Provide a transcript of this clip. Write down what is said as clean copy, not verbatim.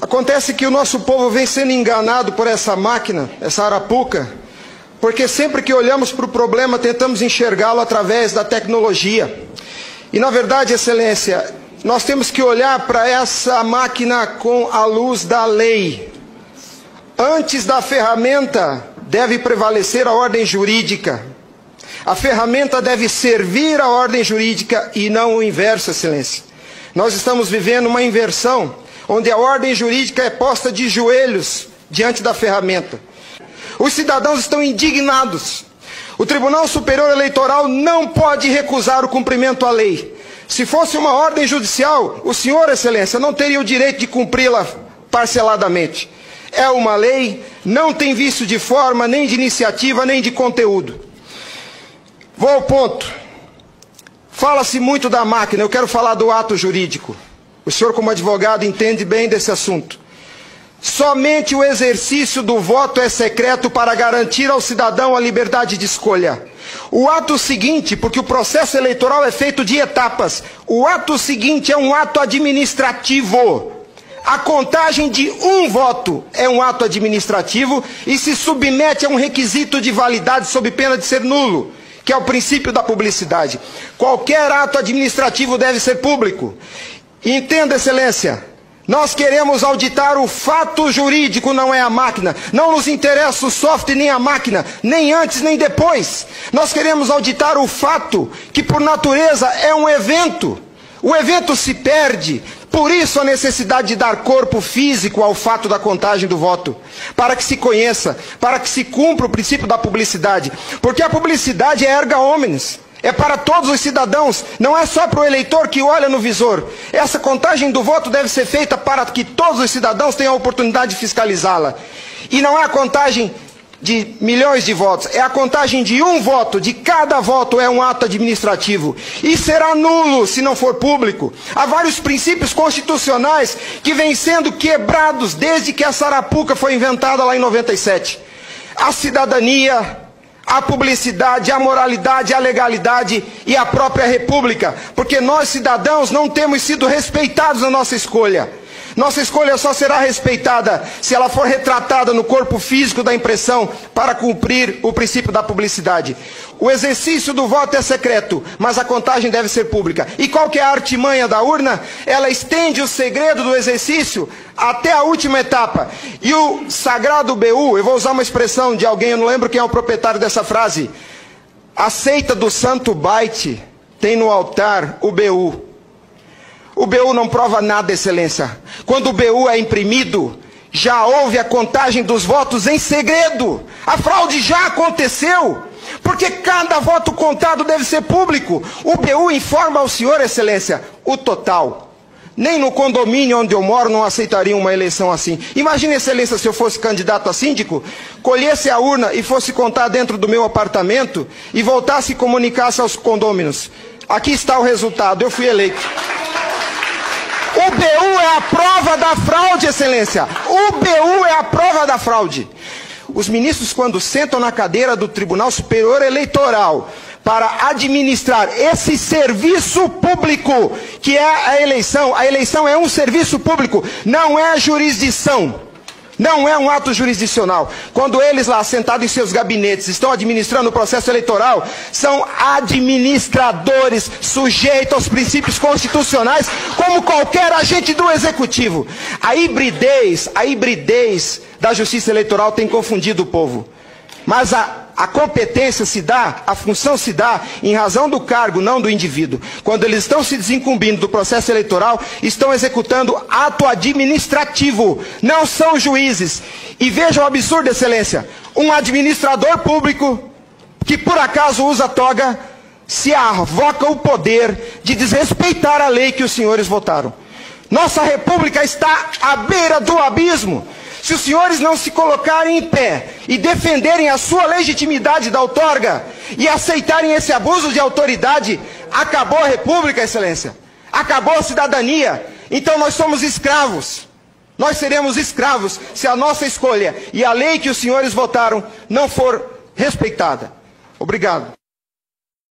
Acontece que o nosso povo vem sendo enganado por essa máquina, essa arapuca, porque sempre que olhamos para o problema tentamos enxergá-lo através da tecnologia. E na verdade, Excelência, nós temos que olhar para essa máquina com a luz da lei. Antes da ferramenta deve prevalecer a ordem jurídica. A ferramenta deve servir a ordem jurídica e não o inverso, Excelência. Nós estamos vivendo uma inversão, onde a ordem jurídica é posta de joelhos diante da ferramenta. Os cidadãos estão indignados. O Tribunal Superior Eleitoral não pode recusar o cumprimento à lei. Se fosse uma ordem judicial, o senhor, Excelência, não teria o direito de cumpri-la parceladamente. É uma lei, não tem vício de forma, nem de iniciativa, nem de conteúdo. Vou ao ponto. Fala-se muito da máquina, eu quero falar do ato jurídico. O senhor, como advogado, entende bem desse assunto. Somente o exercício do voto é secreto para garantir ao cidadão a liberdade de escolha. O ato seguinte, porque o processo eleitoral é feito de etapas, o ato seguinte é um ato administrativo. A contagem de um voto é um ato administrativo e se submete a um requisito de validade sob pena de ser nulo, que é o princípio da publicidade. Qualquer ato administrativo deve ser público. Entenda, Excelência, nós queremos auditar o fato jurídico, não é a máquina. Não nos interessa o software nem a máquina, nem antes nem depois. Nós queremos auditar o fato, que por natureza é um evento. O evento se perde, por isso a necessidade de dar corpo físico ao fato da contagem do voto. Para que se conheça, para que se cumpra o princípio da publicidade. Porque a publicidade é erga omnes. É para todos os cidadãos, não é só para o eleitor que olha no visor. Essa contagem do voto deve ser feita para que todos os cidadãos tenham a oportunidade de fiscalizá-la. E não é a contagem de milhões de votos, é a contagem de um voto, de cada voto é um ato administrativo. E será nulo se não for público. Há vários princípios constitucionais que vêm sendo quebrados desde que essa arapuca foi inventada lá em 97. A cidadania, a publicidade, a moralidade, a legalidade e a própria república. Porque nós, cidadãos, não temos sido respeitados na nossa escolha. Nossa escolha só será respeitada se ela for retratada no corpo físico da impressão para cumprir o princípio da publicidade. O exercício do voto é secreto, mas a contagem deve ser pública. E qual que é a artimanha da urna? Ela estende o segredo do exercício até a última etapa. E o sagrado BU, eu vou usar uma expressão de alguém, eu não lembro quem é o proprietário dessa frase. A seita do santo byte tem no altar o BU. O BU não prova nada, Excelência. Quando o BU é imprimido, já houve a contagem dos votos em segredo. A fraude já aconteceu. Porque cada voto contado deve ser público. O BU informa ao senhor, Excelência, o total. Nem no condomínio onde eu moro não aceitaria uma eleição assim. Imagine, Excelência, se eu fosse candidato a síndico, colhesse a urna e fosse contar dentro do meu apartamento e voltasse e comunicasse aos condôminos. Aqui está o resultado, eu fui eleito. O BU é a prova da fraude, Excelência. O BU é a prova da fraude. Os ministros, quando sentam na cadeira do Tribunal Superior Eleitoral para administrar esse serviço público, que é a eleição é um serviço público, não é jurisdição. Não é um ato jurisdicional. Quando eles lá, sentados em seus gabinetes, estão administrando o processo eleitoral, são administradores sujeitos aos princípios constitucionais, como qualquer agente do executivo. A hibridez da justiça eleitoral tem confundido o povo. Mas a competência se dá, a função se dá em razão do cargo, não do indivíduo. Quando eles estão se desincumbindo do processo eleitoral, estão executando ato administrativo, não são juízes. E veja o absurdo, Excelência, um administrador público que por acaso usa toga, se arvoca o poder de desrespeitar a lei que os senhores votaram. Nossa república está à beira do abismo. Se os senhores não se colocarem em pé e defenderem a sua legitimidade da outorga e aceitarem esse abuso de autoridade, acabou a república, Excelência. Acabou a cidadania. Então nós somos escravos. Nós seremos escravos se a nossa escolha e a lei que os senhores votaram não for respeitada. Obrigado.